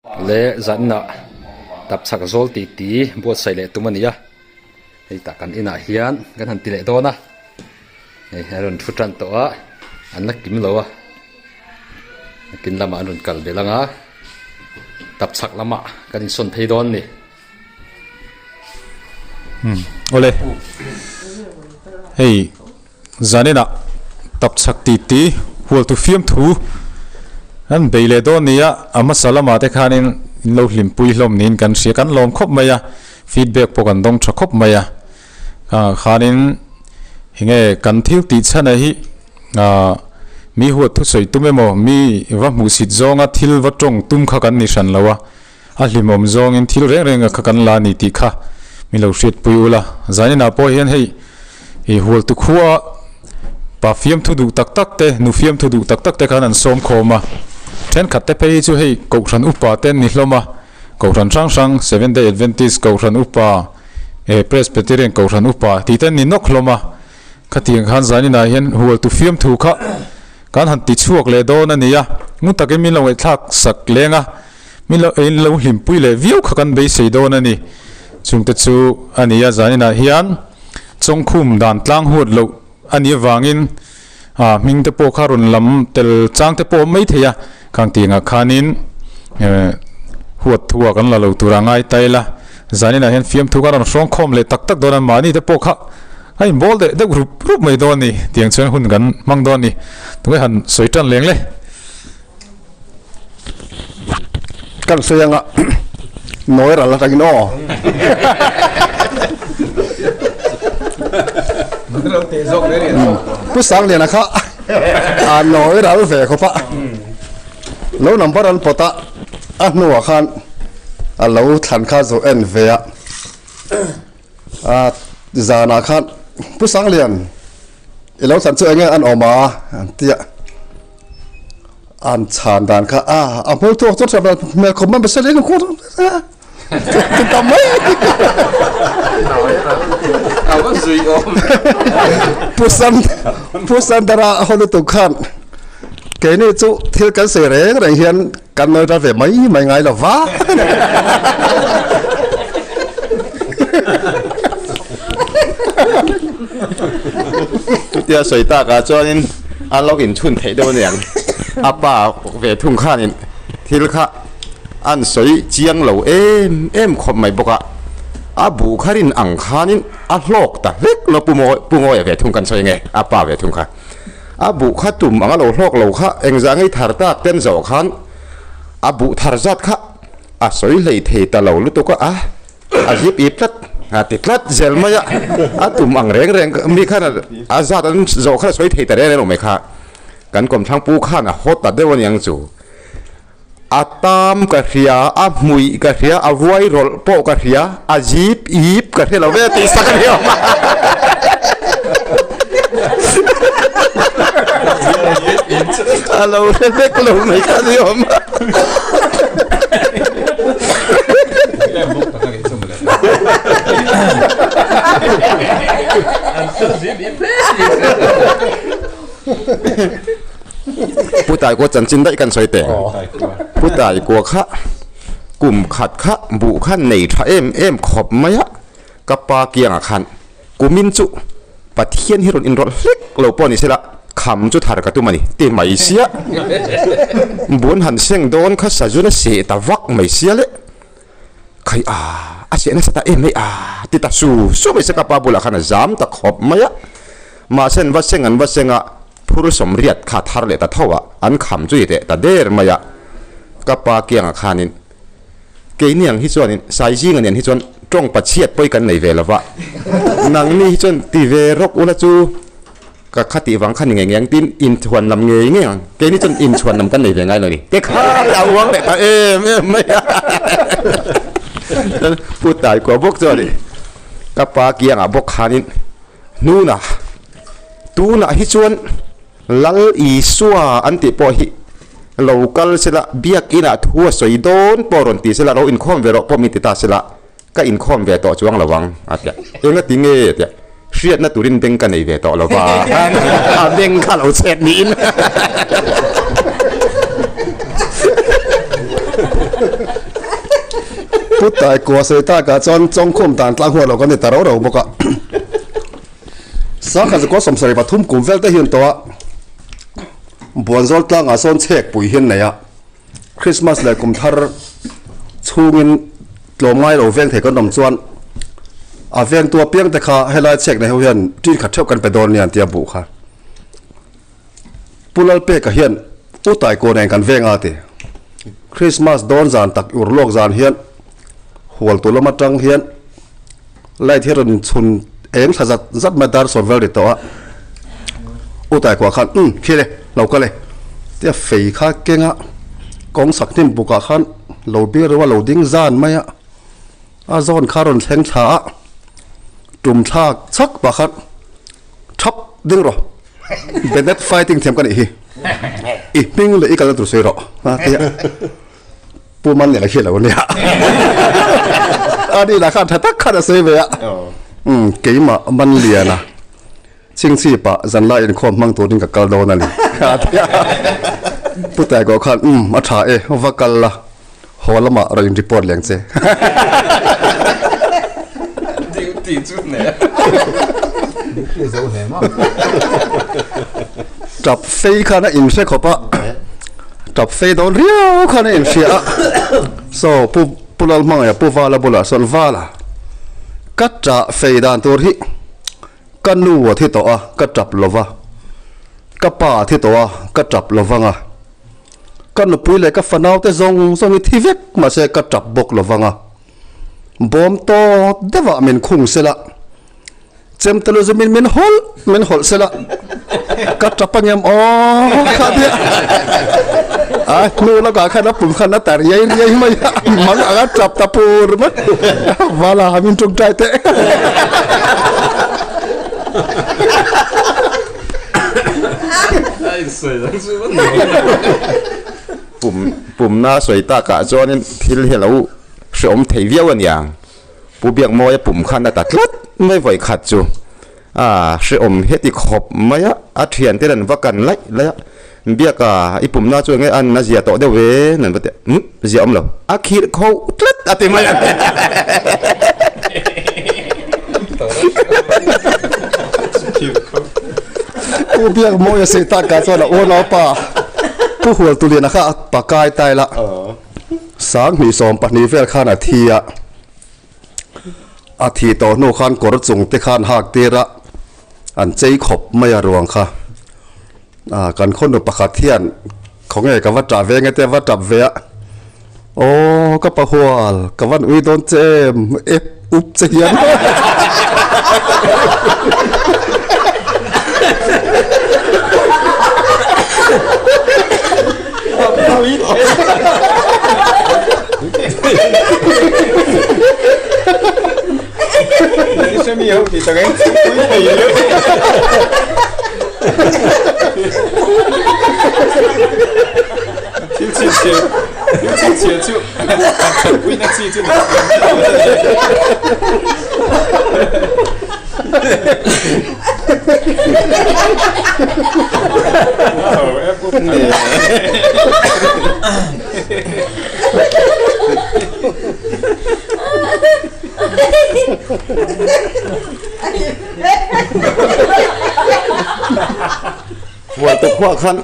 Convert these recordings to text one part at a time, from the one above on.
le zanna tapchhak zawl ti buat sai le tumania hei ta kan ina hian kan han ti le dona hei aron thutan to a an la kim lo a kin lama aron kal belanga tapchhak lama kan in son thei don ni ole hei zanina tapchhak ti Hualtu Fiamthu an beile don nia ama salama te khanin lo hlimpui hlom nin kan sia kan lom khop maya feedback pokan dong tha khop maya khanin hinge kan thil ti chana hi mi huat thu soi tumemo mi wa musit zonga thil wa tong tum kha kan ni san lawa a hlimom zong in thil reng reng kha kan la ni ti kha mi lo hriat pui ula zanina po hian hei hi Hualtu khuwa pa Fiamthu du tak tak te nu Fiamthu du tak tak te khan an Chawngkhum ten khat te pei chu hei ko ran upa ten ni hloma ko ran sang 7 day Adventist ko ran upa Presbyterian ko ran upa ti ten ni nok hloma khatiang khan zanina hian Hualtu Fiamthu kha kan han ti chuak le don ania mu takin mi lo e thak sak lenga mi lo in lo hlimpui le viu kha kan be sei don ani chungte chu ania zanina hian Chawngkhum dan tlang huat lo ani wangin ming te po kharun lam tel chang te po mai theya kang tinga khanin huat thua kan la lo turangai taila zanina hian Fiamthu kan Chawngkhum le tak tak don mani te po kha ai bol de group mai don ni tiang chen hun gan mang don ni tungai han soitan leng le kan soyanga noi ra la ta no pu sang le na kha a noi ra ve kho pa lo number an pota a nu khan a lo than kha zo en ve a zana khan pu sang lian e lo san chu enge an oma an tia an chan dan kha a mo to to me khom ma se le ko tin tâm mấy Pusan tara Hualtu khan cái này chú thiếu cái sợi rễ cái hiện cần nói ra về mấy ngày là vá tia soi ta ka chuanin an login chun thei do niang apa ve thung khanin thil kha an soi chiang lo em khom mai boka a bu kharin ang khanin a hlok ta lek lo pumo ve thung kan soi nge apa ve thung kha a bu kha tum anga lo hlok lo kha engzangai thar ta ten zo khan a bu thar zat kha a soi lei thei ta lo lu to ka a zip ip tat a ti tlat zel maya a tum ang reng mi khana a zat an zo kha soi thei ta re lo me kha kan kom thang pu khana hot ta de won yang chu atam ka ria a mui ka ria a voi rol po ka ria a zip ip ka ria lo ve ti sak ria alo ve ko lo mai ka ria putai ko chan chin dai kan soi te putai ko kha kum khat kha bu khan nei tha em khop maya kapa kiang khan kumin chu pathian hiron in rol hlek lo poni sela kham chu thar ka tu mani te mai sia bun han seng don kha sajuna se ta wak mai sia le khai a se na sata em mai ti ta su mai se kapa bula khana jam ta khop maya ma sen wa sengan wa senga phur som riat kha thar le ta thawa an kham chu ite ta der maya kapa kiang khanin ke niang hi chuanin sai jing an hi chuan tong pachiat poi kan nei ve lawa nang ni chuan ti ve rok ula chu ka khati wang khan nge ngang tin in thuan lam nge nge ke ni chuan in thuan lam kan nei ve ngai lo ni ke kha awang le ta em maya putai ko bok chori kapa kiang a bok khanin nuna tu na hi chuan lal i suwa anti po hi local sila biak ina thua soi don poron ti sila ro in khom ve ro pomi ti ta sila ka in khom ve to chuang lawang atya enga tinge atya hriat na turin deng ka nei ve to lawa a deng kha lo chet ni in พูดตายกลัวเสียตากะจอนจงคุมตานตลางหัวเราก็เนี่ยแต่เราบอกว่าสักการจะก็สมศักดิ์ปฐุมกลุ่มเฟลต์เฮียนตัวบวนโซลตลางอาโซนเช็คปุยเฮียนเนี่ยคริสต์มาสเลยกลุ่มทาร์ชูเงินลมไม้เราเวียงเถก็นมจวนอาเวียงตัวเปียงแต่ข้าให้ไล่เช็คในเฮียนที่ขัดเท่ากันไปโดนเนี่ยเตียบุค่ะปุลลเปกเฮียนอุตายโกนเองกันเวียงอาติคริสต์มาสโดนจานตักอุรโลกจานเฮียนหัวตัวละมาจังเฮียนไล่เทียนชุนเอ็งสัตจัดมาดาร์สวนเวลดิตัวอุตายกว่าขันขี้เลยเราก็เลยเดี๋ยวฝีข้าเก่งอะกองสักนิ่มบุกขันเราเบี้ยหรือว่าเราดิ้งจานไหมอะอาจอนคารอนแทงช้าจุ่มชากชักปะขันทับดิ้งหรอเป็นเน็ตไฟติ้งเทียมกันอีปิ้งเลยอีกันตัวเสียหรอเตี้ยปูมันเนี่ยละขี้แล้วเนี่ยอันนี้ละขันทักขันเสียไปอะเกี่ยมามันเลียนะชิงซีปะจันไล่ในความมั่งตัวนึงกับกาลโดนั่นเลยผู้แต่ก็ขันมาถ่ายว่ากัลละหัวละมาเรายังรีพอร์ตเลี้ยงเจ้ตีจุดเนี่ยจับไฟข้านะอินเสกขบะจับไฟโดนเรียวข้านะอินเสียsoผู้ละมั่งอย่าผู้ว่าละบุละส่วนว่าละกัดจะไฟดานตัวที่กันนูที่ตัวกัดจับลวะกัป่าที่ตัวกัดจับลวะงะกันนุปุยเลยกับฟันเอาแต่ทรงที่เวกมาเสกัดจับบกลวะงะบอมโตเดวะมินคุ้งเสละเจมตะลุจมินฮอลเสละกัดจับปัญญามอ๋อข้าเดียนูแล้วก็แค่นับปุ่มขันนับแต่ยัยไม่มันอาจจับตะปูหรือมั้งว่าละมินจงใจเตะปุ่มหน้าสวยตากะจอนี่ที่เห็นเราสมเทียวันอย่างปูเบียกมอยปุ่มขันตัดลัดไม่ไหวขัดจูสมเฮติขบไม่อะอาเทียนที่นั่นว่ากันไล่เลยเบียกอีปุ่มหน้าจวนไงอันน่าเสียต่อเดเวนั่นปะเตะเสียอมเหรออาคีดเขาลัดอะไรมาผู้เบียกโมยสิตากาจวนโอ้น้อป่าผู้หัวตุเรียนนะคะปากกายตายละสางมีสอมปนีเวลข้านาทีอาทิตย์โนขันกรดจุงเตขันหักเตระอันใจขบไม่รวงค่ะกันคนอุปขัดเทียนของไงกับวัดจ่าเวงไงแต่วัดจับเวะโอ้ก็ปะหัวกับวันอุ้ยโดนเจมอุบเจียน这没有，你这个人真会了。就，不能记住。Hualtu huat kan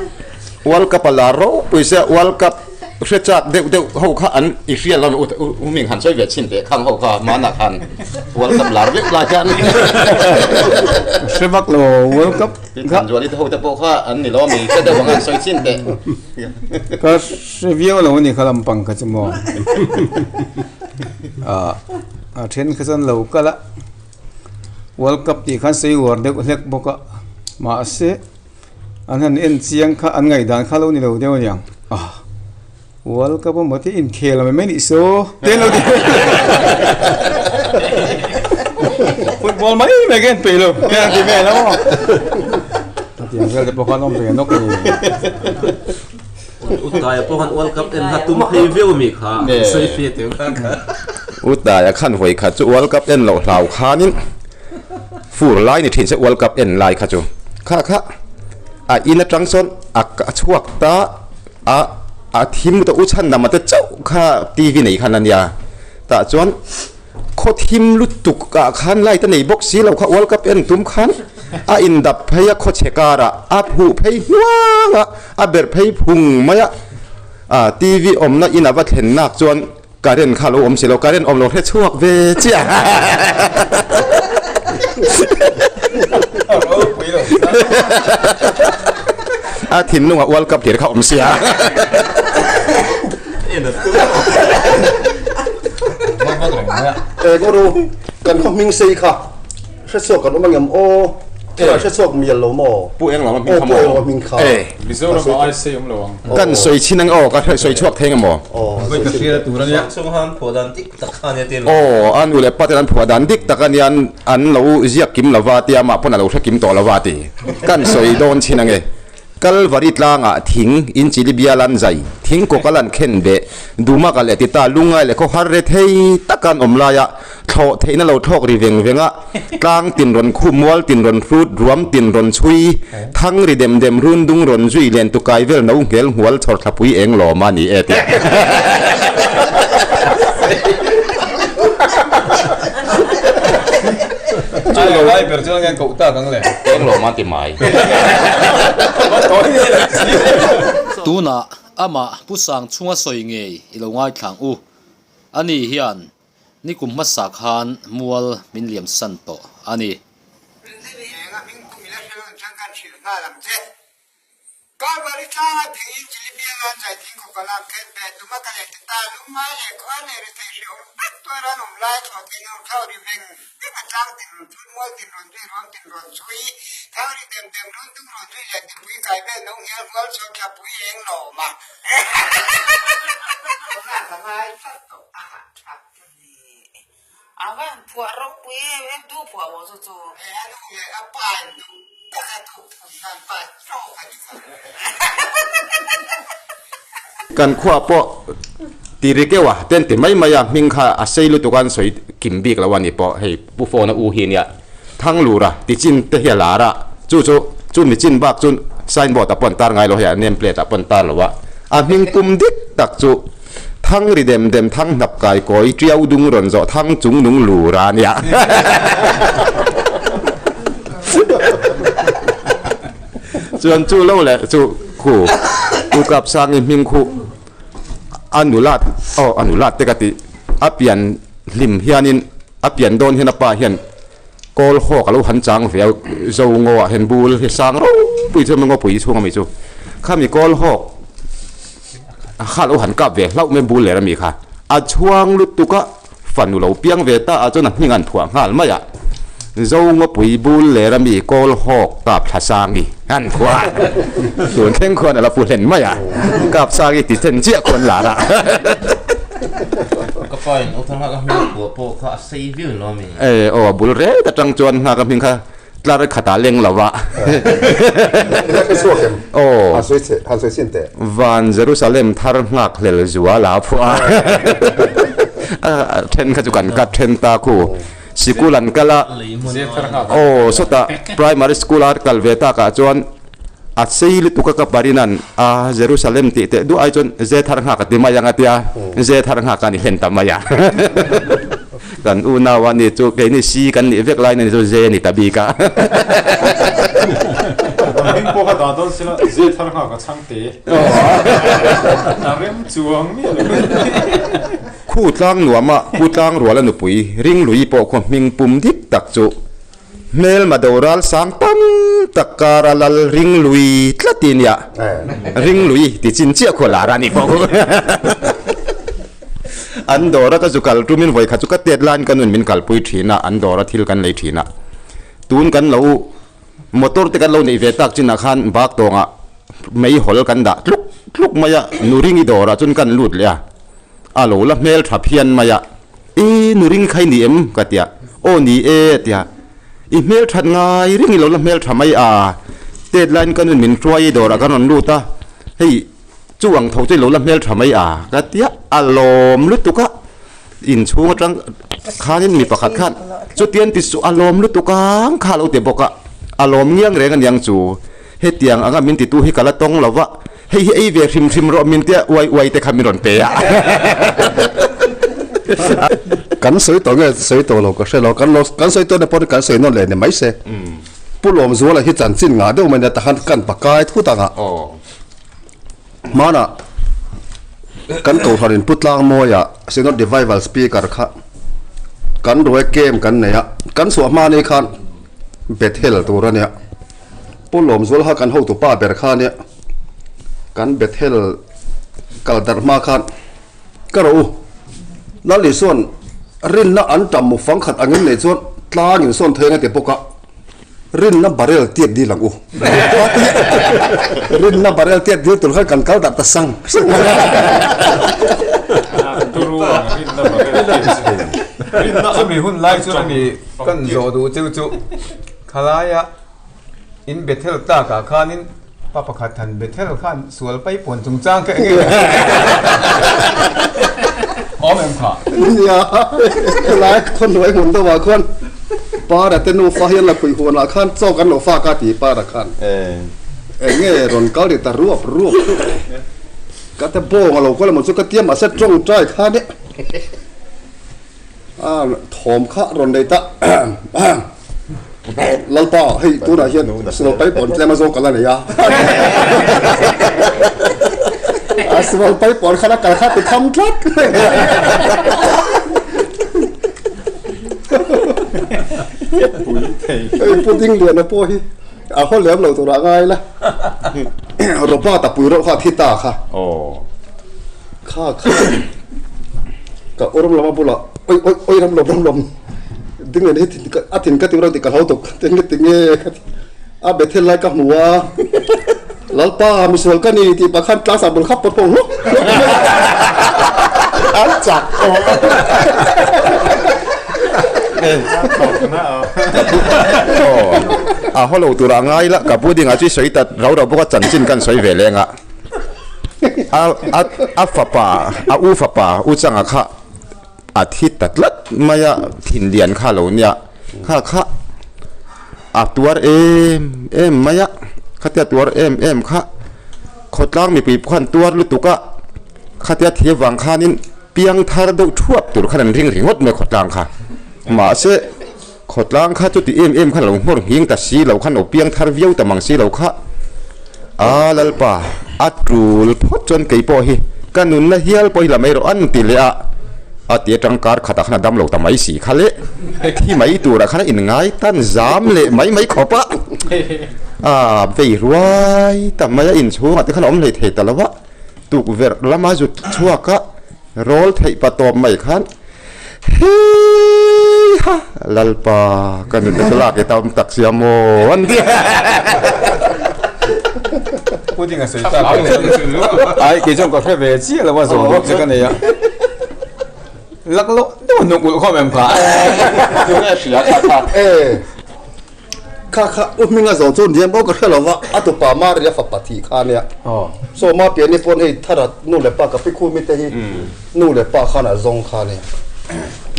wal kapalaro puisa wal kap sejak deu hau khan isian lan uming han soi vet sin te khang hau kha mana khan wal kap lar vet la jan sebab lo World Cup kan jual itu hau te po kha an ni lo mi ke de wangan soi sin te ka review lo ni khalam pang ka chmo a then khasan lo kala World Cup ti khan sei war de lek boka ma se anh en chiang kha an ngai dan kha lo ni lo deu yang World Cup mo ti in khel ma men iso te lo di football mai me gen pe lo ya ti me lo ti ang gel de po khan om pe no ko utai po khan World Cup en hatum preview mi kha sei fi te khan utai khan hoi kha chu World Cup en lo hlau khanin fur lai ni thin se World Cup en lai kha chu kha in trăng son chuak ta team to uchan na mate chau kha TV nei khan ania ตาจวนโคทิมลุตุกกะขันไล่ตะในบ็อกซี่เราเขาวอลกับเอ็นตุมขันอินดับพยาโคเชการะผูพยว่างเบิดพยพุงมายะทีวีอมนะอินาบัดเห็นนักจวนการเรียนข้าเราอมเสียเราการเรียนอมเราแค่ช่วงเวเจียทินนุ่งวอลกับเดี๋ยวเขาอมเสียก็รู้กันเขามิงซีค่ะเชื่อกันว่ามันยังโอ้เชื่อมีอะไรหมอปูเองหรอมันมิงขโมยมิงขามิโซเราไอซีมลงกันสวยชินังก็สวยชวกเทงหมอไม่ก็เสียตัวนี้ช่วงหันผัวดันติ๊กตะกันเนี่ยเตียนอันอุเลปัตยันผัวดันติ๊กตะกันยันอันเราเรียกกิมลาวาตีมาพนันเราเรียกกิมตัวลาวาตีกันสวยโดนชินังกัลวาริตลางทิ้งอินจิลิบิอาลันใจทิ้งก็กัลันเข็นเบดูมากกันเลยติดตาลุงไงเลยเขาฮาร์เรทเฮตะกันอมลายะทอเทนั่นเราทอกรีเวงเวงกลางตินรอนคู่มัวตินรอนฟรุตรวมตินรอนชุยทั้งรีเดมรุนดุงรอนจุยเลียนตุกายเวลน้องเกลหัวชอร์ทับปุยเองหล่อมานี่เตี้ยจุลไล่เปิดจุลงั้นกูตากังเลยเองหล่อมาติไม้ตูน่ะอามาผู้สังช่วงสวยเงยอีลงง่ายขังอันนี้เฮียนนี่กุมมาสักฮันมัวมินเลียมสันโตอันนี้ก็บริจาคถึงจิลิเบียงใจทิ้งกุกลาเข็นแบบตุมากันเลยติดตาลุงไม้เอกวันเนี่ยที่เชื่อตัวเราหนุ่มไล่ขอกินเข้าดิเวงที่มันจ้างติดรุ่นมัวติดรุ่นที่ร้องติดรุ่นช่วยทั้งที่เต็มรุ่นตุ้งรุ่นที่อยากติดปุยไก่เป็นน้องเงี้ยก็ชอบขับปุยเองหล่อมาทำไมสัตว์ตัวชักนี่เอาไว้ผัวรบปุยเว้ยดูผัวว่าจู่ๆดูเลยอ่ะไปดูแต่ถูกนั่นไปโชว์กันกันขวาปอตีริเกวะเต้นติไม่มายามิงค่ะอาศัยลุตุกันสวยกิมบีกละวันนี้ปอให้ผู้ฟอนะอูฮีเนี่ยทั้งลูระติจินเตเฮลาระจู่มีจินบักจู่ไซน์บอร์ดตะปนตาไงเราเห็นเนมเพลตตะปนตาหรอวะมิงกุมดิกตักจู่ทั้งรีเดมทั้งนับกายก้อยเจียวดุงรอนจ่อทั้งจุงนุงลูระเนี่ยส่วนจู่เล่าแหละจู่คู่กูกับสร้างมิงคู่อนุรัตเตกติอเปียนลิมเฮียนินอเปียนโดนเฮนป่าเฮียนกอลหอกเราหันจังเฟียวโจงอเห็นบูลเฮสังเราปุยเธอมันก็ปุยช่วงไม่จู่ข้ามีกอลหอกข้าเราหันกับเวเราไม่บูลเลยเรามีค่ะช่วงลุตุกะฝันเราเปียงเวตาจนนั่งงานถ่วงหาลไม่อะโจงปุยบูลเลยเรามีกอลหอกกับทัศงีอันขวาส่วนเข่งคนเราพูดเห็นไหมอ่ะกับสากิติเซนเจียคนหลาละก็ปล่อยอุทธรณ์ก็มีหัวโปกเขาซีวิวล้อมีบุลเร่แต่จังจวนหากับพิงค่ะกล้าได้ขัดเล็งหรอวะฮันสวยเสียนแต่วันเยรูซาเล็มทาร์งักเลลจัวลาพัวเทนขจุกันกับเทนตาคูสกุลันกะละสุดา primary school อาร์คัลเวต้ากับจวนอาศัยลิตุกกับปารินันเยรูซาเล็มติเตดูไอจนเจทาร์งักติมายังอาทิยาเจทาร์งักกันเห็นตามายากันอุณาวันนี้จูเกนี่ซีกันนี่เวกไลน์นี่จูเจนี่ตาบีกะมิงโปกตาดอนสิละเจทาร์งักกับช่างเตะอาเริ่มจวงนี่คู่ตั้งหนัวมาคู่ตั้งรัวแล้วหนุปุยริงลุยปอกความมิงปุ่มดิบตักจุเมลมาดูรัลสังปันตักการัลริงลุยทลตินยาริงลุยติจินเจียคนลารานี่ปอกอันดอร์ก็จุกัลรูมินไว้ขจุกัดเตียดลานกันนุ่นมินกัลปุยทีน่ะอันดอร์ทิลกันเลยทีน่ะตูนกันเรามอเตอร์ติกันเราในเวตักจินนักขันบักตงอ่ะไม่หอลกันด่าลุกมายะนูริงอีดอร์จนกันลุดเลยอาโลละเมลทับเพียนมายะนูริงใครหนีมกัดยาโอ้หนีเอตยาอีเมลทัดง่ายริงอีโลละเมลทำไมเต็ดไลน์กันมินช่วยดอร์กันนรู้ตาเฮ้ยจวงเท่าใจโลละเมลทำไมกัดยาอารมณ์ลุตุกะอินชูงจังข้านี่มีประคัดขันจุดเตียนติสุอารมณ์ลุตุกังข้าเราเตบกะอารมณ์เงี้ยงแรงกันยังจูเฮตียงอ่ะมินติตูให้กะละตงเราวะเฮ้ยเวริมรอมินเตะไวแต่คำมิรอนเตะ กันสวยตัวเงี้ยสวยตัวเราก็ใช่เรากันสวยตัวเนี่ยพอกันสวยนั่นเลยเนี่ยไม่เสียผู้ลมซัวอะไรที่จันจินงาเดี๋ยวมันจะตัดกันปากกายทุกต่างอ่ะมาน่ะกันตัวทารินพุทธลางมวยอ่ะเสียงดีไววัลสปีกเกอร์ค่ะกันด้วยเกมกันเนี่ยกันสวมมาในคันเบทเฮลตัวเนี่ยผู้ลมซัวหากันเข้าตัวป้าเบรคาเนี่ยกันเบทเฮลกัลดาร์มาคันก็รู้นั่นเลยส่วนรินน่ะอันจำมุฟังขัดอันนี้ในส่วนตาอย่างส่วนเธอเนี่ยเดี๋ยวพวกรินน่ะบาร์เรลเทียบดีหลังรินน่ะบาร์เรลเทียบดีตัวข้ากันเขาดับตะสังตัวรู้ว่ารินน่ะบาร์เรลเทียบรินน่ะจะมีหุ่นไล่ส่วนมีกันโจดูจู่ๆขลายะอินเบทเทลตากาขานินป้าประคัดทันเบทเทลขันสวลไปปนจงจ้างแค่นี้อ๋อแม่งค่ะเนี่ยหลายคนรวยหุ่นตัวคนป้าแต่เต้นฟ้าเห็นละคุยหัวละขันโซกันหนูฟ้ากาตีป้าละขันเงี้ยรอนเกาหลีแต่รวบก็แต่โบ้งเราก็เลยมันสุกเตี้ยมาเซ็ตจงใจข้าเนี่ยถมข้ารอนได้ตะลัลป้าให้ตัวไหนเห็นสโลไปปนแล้วมาโซกันแล้วเนี่ยสโลไปปนข้ากันข้าไปทำทักพูดยิ่งเรียนนะพ่อที่เขาเหลี่ยมเราตัวง่ายละเราป้าตะปุยเราข้าที่ตาค่ะข้าก็อารมณ์ลมบุละโอ้ยลมดึงเงินให้ถึงก็ติเราติดกับเขาตกดึงเงี้ยเบ็ดเทลไลกับหัวแล้วป้ามีส่วนกันนี่ที่ปากขันกลางสามบนขับปดพงลุกอันจักเขาเราตัวง่ายละกับพูดยังไงที่สวยแต่เราพวกจันจินกันสวยเวลงฝาป่าอูฝาป่าอูจังค่ะอาทิตย์ตัดลัดมายาถิ่นเดียนข้าเราเนี่ยข้าตัวเอ็มมายาข้าตัวเอ็มข้าขดล่างมีปีบขวัญตัวลุตุกะข้าเทียบวางข้านินเปียงทาร์ดูทั่วตัวขนาดริงหดไม่ขดล่างค่ะมาเสขดล่างข้าจุดที่เอ็มข้าเราหัวหิงแต่สีเราข้าเราเปียงทาร์วิวแต่มังสีเราข้าลัลป่ารูลพดจนไก่ปอยกันนุนละเฮียลปอยละไม่รู้อันติเลยเตียจังการขัดขนาดดำเราแต่ไม่สีข้าเละที่ไม่ตัวละขนาดอินง่ายตั้นจามเละไม่ขบไปรวยแต่ไม่อินชัวแต่ขนมเลยเทแต่ละวะตุกเวรละมาจุดชัวก็โรลไทยปะตอมไม่ขันเฮ้ยฮะลัลปากันนุนตะลากไอ้ตอมตักเสียโมวันเดียพูดยังไงสวยจังไอ้กี่จงก็แค่เวจีแล้วว่าส่งจะกันเนี่ยลักโลนี่มันนกอุลข้อแม่ผ่าดูแม่เสียข้าอุ้มมิงอ่ะส่งจนเดียมบอกก็แค่เราว่าตัวป่ามาเรียกฝักปฏิข้าเนี่ยโซมาเปลี่ยนนี่ปนให้ถ้าเรานู่นเลยป้ากับพี่คู่มิตรที่นู่นเลยป้าข้าน่ะซงข้าเนี่ย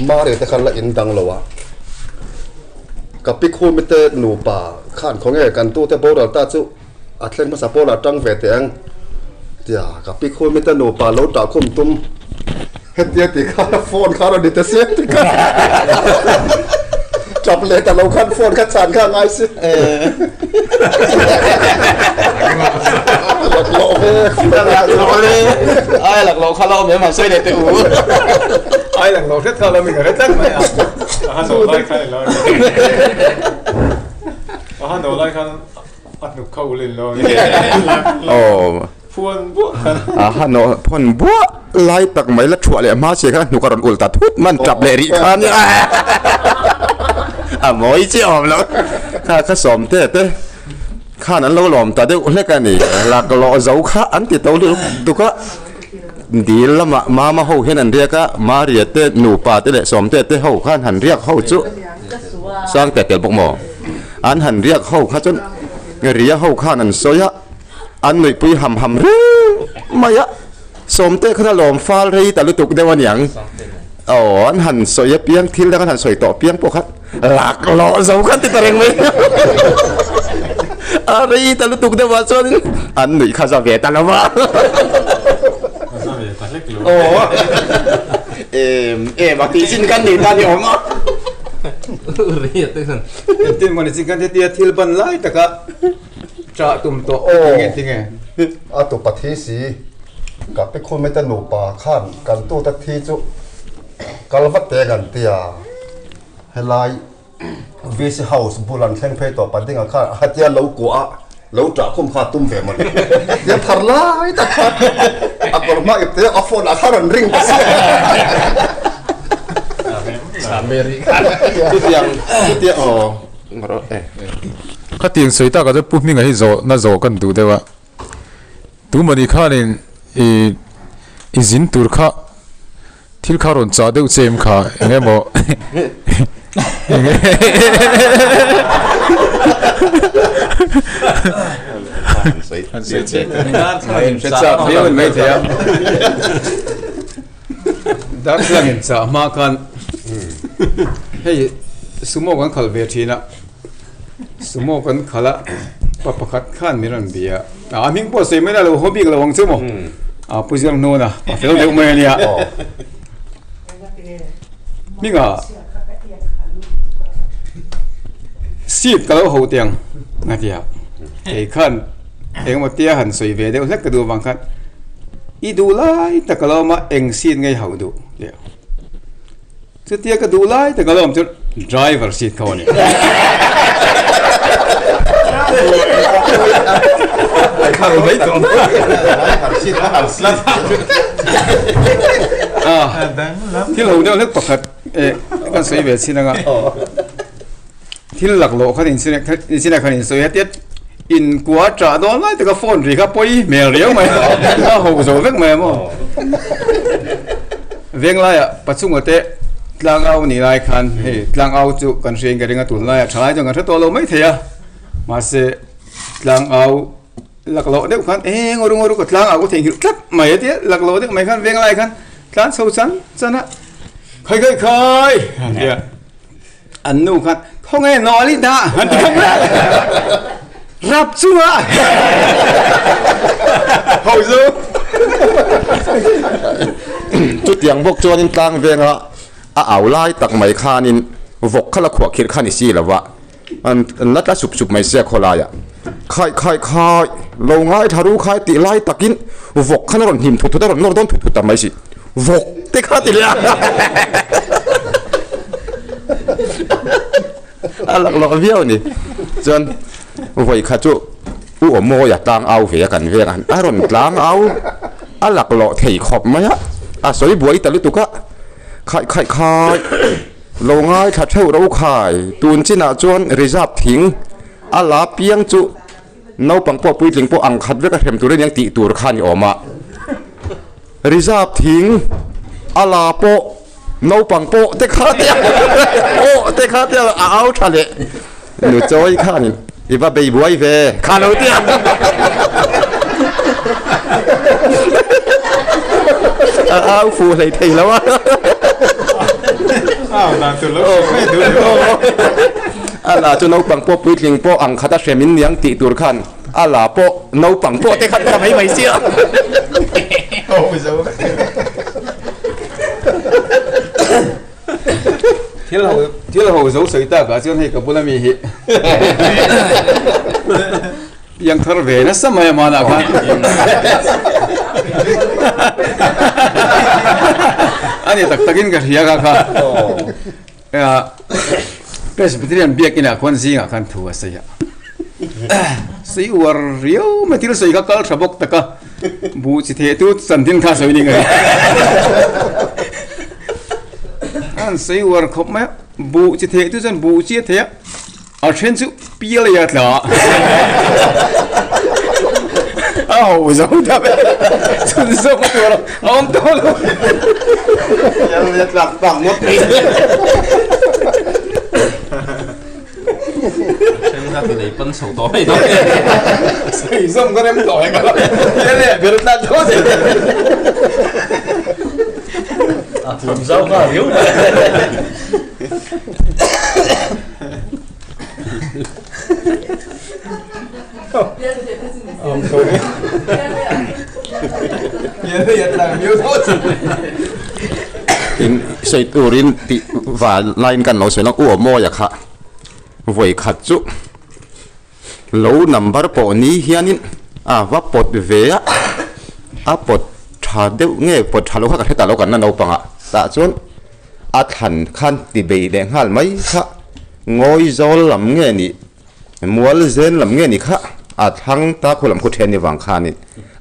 มาเรียกแต่ข้าละอินดังเราวะกับพี่คู่มิตรหนูป่าข้านของไอ้กันตู้แต่โบราณตาจุอัดเล่นภาษาโบราณจังเวทียงเดี๋ยวกับพี่คู่มิตรหนูป่าเราตาคุมตุ้มเฮ็ดเดียติข้าโฟนข้าเราดิแต่เสียติข้าจับเลยแต่เราขั้นโฟนขั้นสานข้าง่ายสิหลักโลเลยไอ้หลักโลข้าเราไม่มาช่วยเด็กตัวไอ้หลักโลแค่ข้าเราไม่กันได้ตั้งไหมฮันโดไล่ข้าเลยฮันโดไล่ข้าอัดหนุกเข้าเลยโอ้พวนบัวฮันโดพวนบัวไล่ตักไม่ละชั่วเลยมาเสียกันหนุกกระดอนอุลตาทุดมันจับเลยริคันเนี่ยมอยเจียวแล้วข้าสอมเต้ข้านั้นเราหลอมแต่เดี๋ยวเล็กกันนี่หลักหล่อเจ้าข้าอันติดตัวดูก็ดีละมาเขาเห็นอันเรียกมาเรียเต้หนูป่าเต้เลยสอมเต้เขาข้าหันเรียกเขาจุสร้างแต่เกิดปกหมออันหันเรียกเขาข้าจนเรียกเขาข้านั้นโซยะอันหนุ่ยปุยหำเรื่องมายะสอมเต้ข้าหลอมฟ้าเลยแต่ลุตุกเดวันอย่างอันหันโซยเปียงทิ้งแล้วก็หันโซยต่อเปียงพวกครับหลักหล่อสำคัญที่ตะเรงไหมอะไรแต่ลุตุกเดวันส่วนอันหนุ่ยข้าจะเวตันแล้ววะ บางทีสิ้นกันนี่ตาเดียวมั้ง เรียดตึ้ง ที่มันจริงกันที่ที่บันไล่แต่ก็จะตุ่มตัวจริงไง อาตุปัททีสีกับไปคนไม่ตะหนูป่าข้านกันตู้ตะทีจุกาลวัดเตกันเตียเฮลายวิสเฮาส์บุรันแข่งเพย์ต่อปันดิ้งข้าฮัตยาเหลากัวเหลาจ่าคุ้มข้าตุ้มเวมันเดี๋ยวทารลายตะขัดอักบมาอีกเตียอัฟโฟนอาคารันริงกันอเมริกัน ที่เตียงอ๋อข้าเตียงสวยตาก็จะปุ๊บนี่ไงที่โจน่าโจกันดูได้ว่าตัวมันอีข้าเนี่ยอีจินตัวข้าที่ข้ารอนจ่าเดือดเจมข้าเงี้ยบ่จะเพี้ยนไม่เทียบดักเรื่องจะมากันให้สมมติกันขัลเวทีนะสมมติกันขัลละปะปะขัดขันมีรันเบียมิงพอเสียไม่ได้เราฮอบบี้เราวังซื้อมั้งผู้เชี่ยวโน่นะเดี๋ยวเดี๋ยวไม่เนี่ยมิงซีดก็เราหัวเตียงนะเดียวไอ้ขันเองมาเตี้ยหันสวยเวเดี๋ยวเล็กก็ดูบางขันอีดูไล่แต่ก็เรามาเองซีดไงหัวดูเดี๋ยวจะเตี้ยก็ดูไล่แต่ก็เราจะ driver seat เขาเนี่ยข้าวไม่ตรงที่เราเดี๋ยวเล็กปกติกันสวยเวสินะก็ที่หลักโลเขาอินสินะเขาอินสวยเตี้ยอินกัวจ่าโดนไล่แต่ก็โฟนรีครับไปเมลเรียวไหมถ้าหัวโจเวกไหมมั้งเวียงไล่ปัจจุบันเตะตลังเอาหนีไล่คันเฮ้ตลังเอาจุกันเชียงกันเรื่องตุนไล่ใช้จนกันทั้งตัวเราไม่เทียมาเสตลังเอาหลักโลเด็กคันงอรุก็ตลังเอาก็ทิ้งหิวจับไม่เตี้ยหลักโลเด็กไม่คันเวียงไล่คันตลังสู้สันชนะใครเนี่ยอันนู้คันเขาไงนอลิดาอันนี้รับชัวเขาสู้จุดอย่างพวกโจนินตังเวงละเอาไล่ตักไม่คานินวกขลักขวคิดขานิสีแล้ววะอันนัดละสุบไม่เสียคนละอ่ะใครเราง่ายทารุใครตีไล่ตักินวกขนาดหิมถุดๆแต่นอร์ดอนถุดๆแต่ไม่สิวกเตะขาตีเลยหลักเบี้ยวนี่จนวัยข้าจุโมอยากตังเอาเวียกันอารมณ์ตังเอาหลักหล่อถี่ขอบไหมสวยบวยแต่ลุตุกะใครเราง่ายถ้าเช่าเราขายตูนจินาจวนริจับทิ้งลาเปียงจุน้าปังปอปุยลิงปออังคัดเวกเข็มตัวเรื่องตีตัวข้านี่ออกมาริจับทิ้งลาปอน้าปังปอเตะขาเตียเตะขาเตียเอาทะเลหนูจอยข้านี่อีว่าไปบวยเวข้าเราเตียเอาฟูใส่ทีแล้ววะนานสุดแล้วไม่ดูลาจนเอาปังโป้ปุ้ยลิงโป้อังคาตาเชมินยังตีตัวขันลาโป้เอาปังโป้เตะขันทำให้ไม่เสียโอ้ยเจ้าที่เราหัวสูงสุดตากาจนให้กับบุญมีหิยังทรเวนะสมัยมาแล้วครับอันนี้ตักกินกันเฮียกันครับเป็นสปิริตเบียกินอ่ะคนสิงอ่ะกันทัวร์เสียสิวาร์เรียวไม่ที่เราใส่ก็กระบอกตะกะบูจิเทตุสันตินข้าสวยนี่ไงอันสิวาร์ครบไหมบูจิเทตุสันบูจิเทเอาเช่นสุปีเลยอ่ะล่ะอ้าวจะพูดอะไรสุดสุดตัวเราอ้อมตัวเรายังจะหลับปังหมดเลยฉันก็เลยเป็นสาวตัวไม่ได้ใส่ส้มก็ได้ไม่ต่อยกันแล้วเนี่ยเกิดตัดโทษถึงเจ้าก็หิวยังตังหิวโทษ in sei turin ti va line kan lo se lang u mo ya kha voi khat chu lo number po ni hianin wa pot ve a pot tha deuh nge pot tha lo kha ka theta lo kan na no panga ta chon a than khan ti be de ngal mai kha ngoi zawl lam nge ni mual zen lam nge ni kha a thang ta khulam khu then ni wang khanin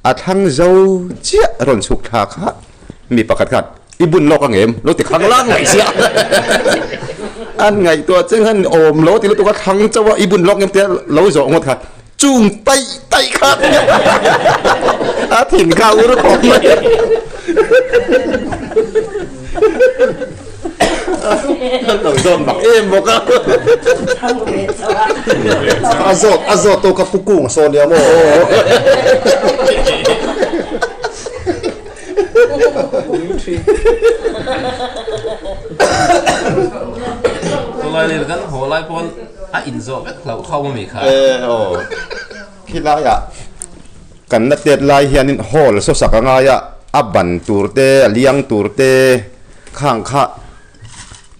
a thang zo chia ron suk tha kha mi pakat khat ibun lok angem lo ti khang lang ngai sia an ngai to cheng han om lo ti lo to ka thang chawa ibun lok ngem te lo zo ngot khat chung tai tai khat a thin ka ur ko đầu dồn mặc em một cái azot to ka pukung so dia mo Tôi lại gần hồ lại pon in zo vết khẩu khâu mà mình khai khi lại kan na tet lai hianin hol so sakanga ya aban turte liang turte khang kha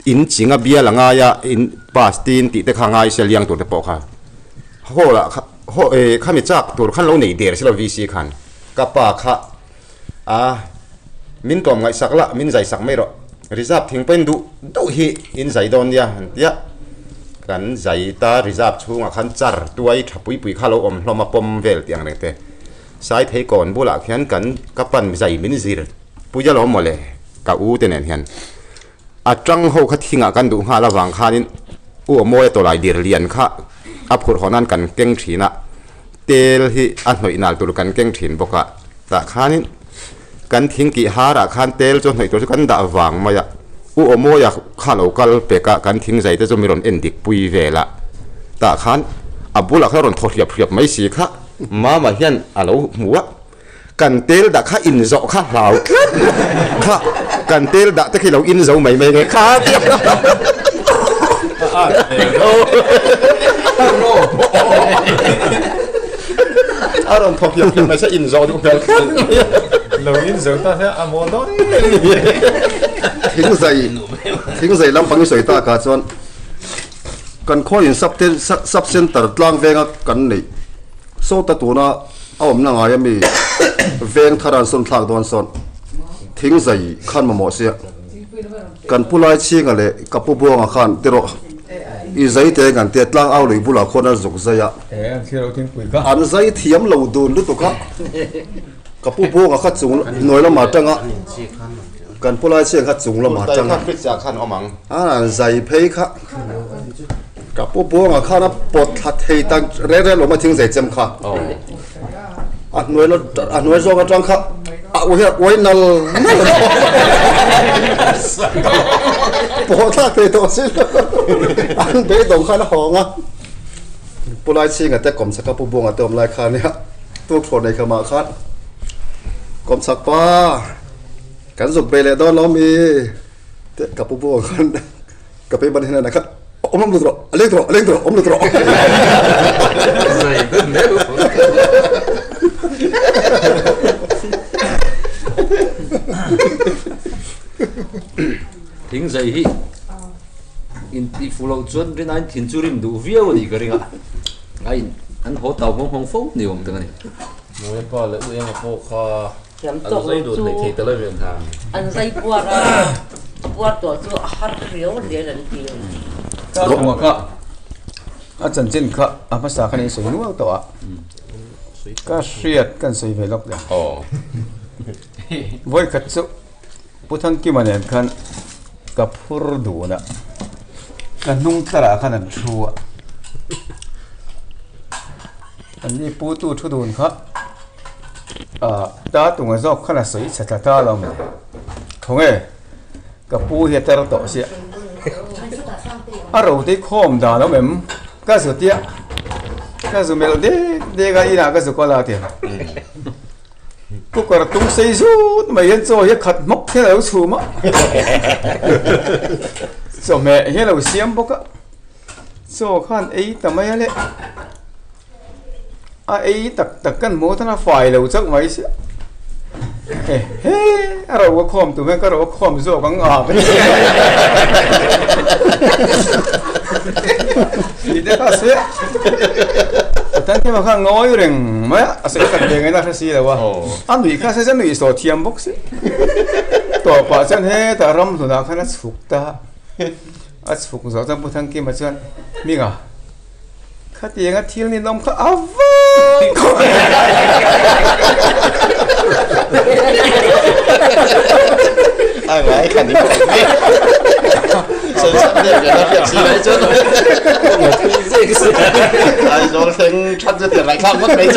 in chinga bia langa ya in pastin ti te khanga se liang turte po kha hola ho khami chak tur khan lo nei der selo vc khan kapa kha min tom ngai sakla min zai sak mai ro reserve thing pen du do hi in zai don ya tia kan zai ta reserve chunga khan char tuai thapui pui kha lo om hloma pom vel tiang reng te sai thei kon bula khian kan kapan zai min zir puja lo mole ka u te nen hian atang ho kha thinga kan du nga la wang khanin u moe to lai dir lian kha aphur honan kan keng thina tel hi a hnoi nal tur kan keng thin boka ta khanin kan thing ki hara khan tel cho hnoi to kan da wang maya u moya kha lokal peka kan thing zai te cho miron endik pui vela ta khan abula kharon thoriap phiap mai si kha mama hian alo muwa kan tel da kha in zo kha lau kha kan tel da te khi lo in zo mai mai nge kha ti aron thoriap mai sa in zo du pel lo in zo ta se amo do thing zai lam pang soi ta ka chon kan kho in sub center tlang venga kan nei so ta tu na awm na nga yami veng tharan son thak don son thing zai khan ma mo sia kan pulai chinga le kapu buanga khan tero i zai te kan te tlang aw lei bula khona zuk zaya thiro tin pui ka an zai thiam lo dun lu to ka kapu buanga kha chung noi la ma tanga kan pulai ching kha chung la ma tanga khan omang zai phei kha kapu buanga kha na pot that thei tang re lo ma thing zai chem kha nuôi zo ka tang kha oi nal po tha te to si an be dong kha na honga pulai chinga te kom sa kapu buanga tom lai kha ne tu khro nei kha ma kha kom sak pa kan zuk be le don lo mi te kapu buanga khan ka pe ban hena na kha om lu tro aleng tro om lu tro thing zai hi in ti fulo chon rin an thin churim du viau ni garinga ngai an ho tau hong fo ni om tanga ni mỗi pa lỡ em mà cô kha Fiamthu anh dây đuổi này thì tới lên thang anh dây buat tổ chức hát riếu để lần tiền ta tuma ka a chan chin kha a ma sa khani soi nu to a ka hriat kan soi ve lok da voi khat chu puthang ki manen khan ka phur du na kan nung tara khan an thua an ni pu tu thu dun kha ta tunga zok khana soi cha ta lo me khonge ka pu he tar to sia aro te khom da lo mem ka su tia ka su mel de ga ina ka su ko la te ku kar tung sei su mai yen cho ye khat mok the lo chu ma so me he lo siam boka so khan ei tamai le ei tak tak kan mo thana fai lo chak mai sia เฮ้เราว่าคอมตัวแม่ก็เราว่าคอมโซ่กังอาบนี่เด็กเสียแต่ที่มาข้างน้อยเร่งไหมอาศัยกันเองไงนะที่สิแล้ววะอันนี้ข้าจะหนุ่ยสอดเทียมบ็อกซ์ต่อไปฉันเฮ้แต่รำตัวนักขนาดสุกตาอัศฟุกสาวจำพูดทั้งกี่มาชวนมีกะข้าตีงั้นทีนี้น้องข้าอ้าวอะไรขันนี้谁上那个那表示来着？我听这个是，哎，昨天穿着点来看，我没这。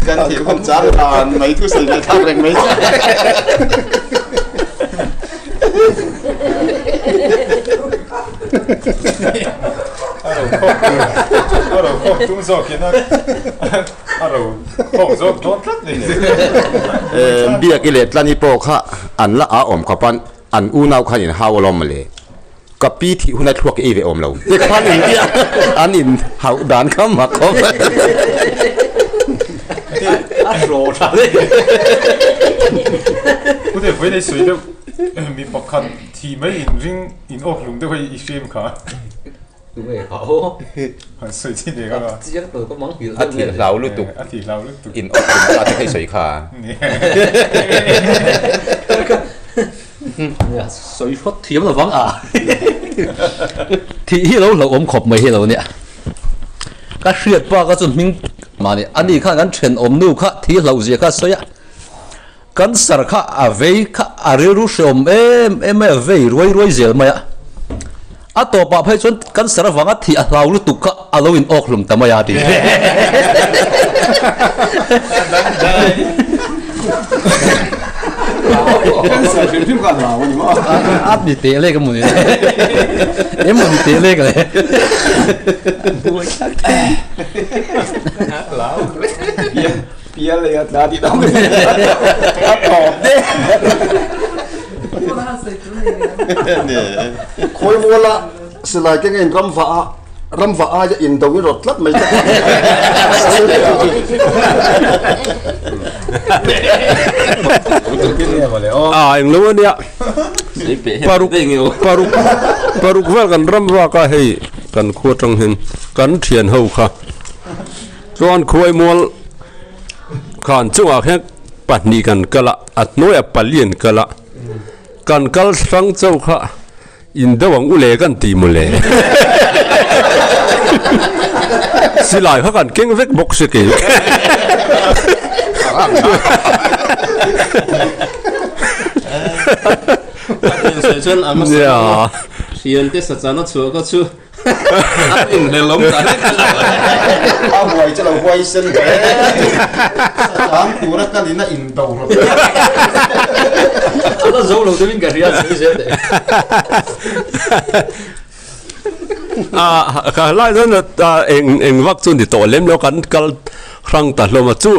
跟铁棍扎啊，没出谁来看人没这。เราคงตุ้งโซ่กินนะเราคงโซ่โดนรัดเลยเบียกิเลสลานิโปค่ะอันละอาอมขปันอันอูนาวขันอินฮาวลอมมาเลยกับปีที่หุ่นทวกอีเวอมเราเด็กขันอินเดียอันอินฮาวดานข้ามมาครบโรชาเลยกูเดี๋ยวไปใน水都มีปกันที่ไม่อินริงอินออกลุง都会一些ค่ะđúng rồi họ 水ที่เด็กก็ chỉ tôi có món hiểu อาทิตย์เราลุตุก อาทิตย์เราลุตุก อินออกลุงอาทิตย์ให้水ค่ะ 水出甜就講啊，鐵佬老咁學咪喺度呢？個雪巴個陣明嘛呢？安尼看緊全om路卡鐵佬隻個水啊，緊實卡啊尾卡啊條路上咩尾瑞隻咪啊？啊多把批準緊實放啊鐵啊佬都獨卡啊佬in惡龍得咪啊啲。全部干老你妈啊你爹那個門，你門爹那個嘞？老别了呀哪里到啊跑的คอยวัวละสลายแกงเงินรำฟ้าจะอินตรงนี้รถลัดไม่ได้yang lu dia paruk vel kan ram wa ka hei kan khu trong hin kan thian ho kha chuan khuai mol khan chunga khe patni kan kala at noya palien kala kan kal sang chau kha in dawang ule kan ti mule silai kha kan keng vek box ke水村阿乜嘢？先啲實際都做個出，一年嚟諗緊。阿慧就係慧身嘅，講古啦，今年咧印度咯。我都走路對面嘅人少少啲。ka lai don eng wak chun di to lem lo kan kal rang ta lo ma chu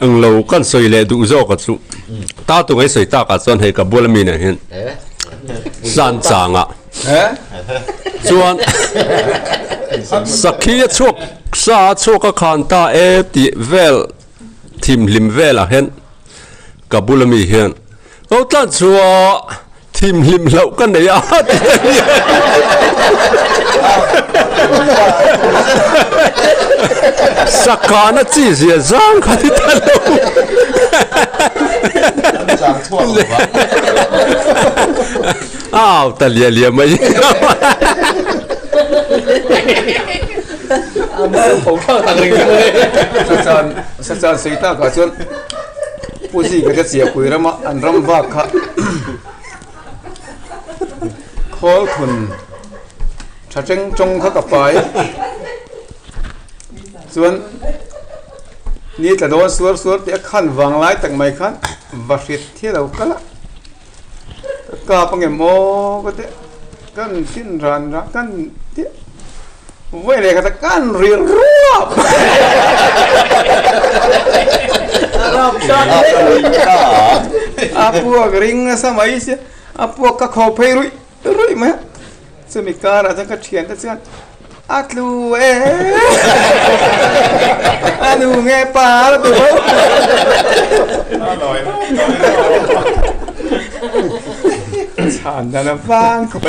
eng lo kan soi le du zo ka chu ta tu ngai soi ta ka chon he ka bol mi na hin san changa chuan sakhi chuak sa chuak ka khan ta e ti vel thim lim vel a hen ka bul mi hen o tan chua thim lim lo kan nei a sakana chi zia zang kha ti ta lo chàng thua rồi aw ta lia maiสัจสิตาก็ชวนผู้สิก็จะเสียคุยแล้วมาอันรำว่าค่ะขอคุณชาเจงจงเขากับไปส่วนนี่จะโดนสวดเดี๋ยวขั้นวางไล่ตั้งไม่ขั้นบาสิทที่เราก็ละกาปังเงโมก็เตะกันสิ้นรันรักกันเตะเว้ยเลยก็จะกันเรียนรู้พวกริงสมัยเสียพวกก็ขอเพย์รุ่ยไหมสมิการอาจจะก็เขียนแต่เสีย อัดลูเอ๋อัดลูเงปลาแล้วตัวชานดานาบ้านเข้าไป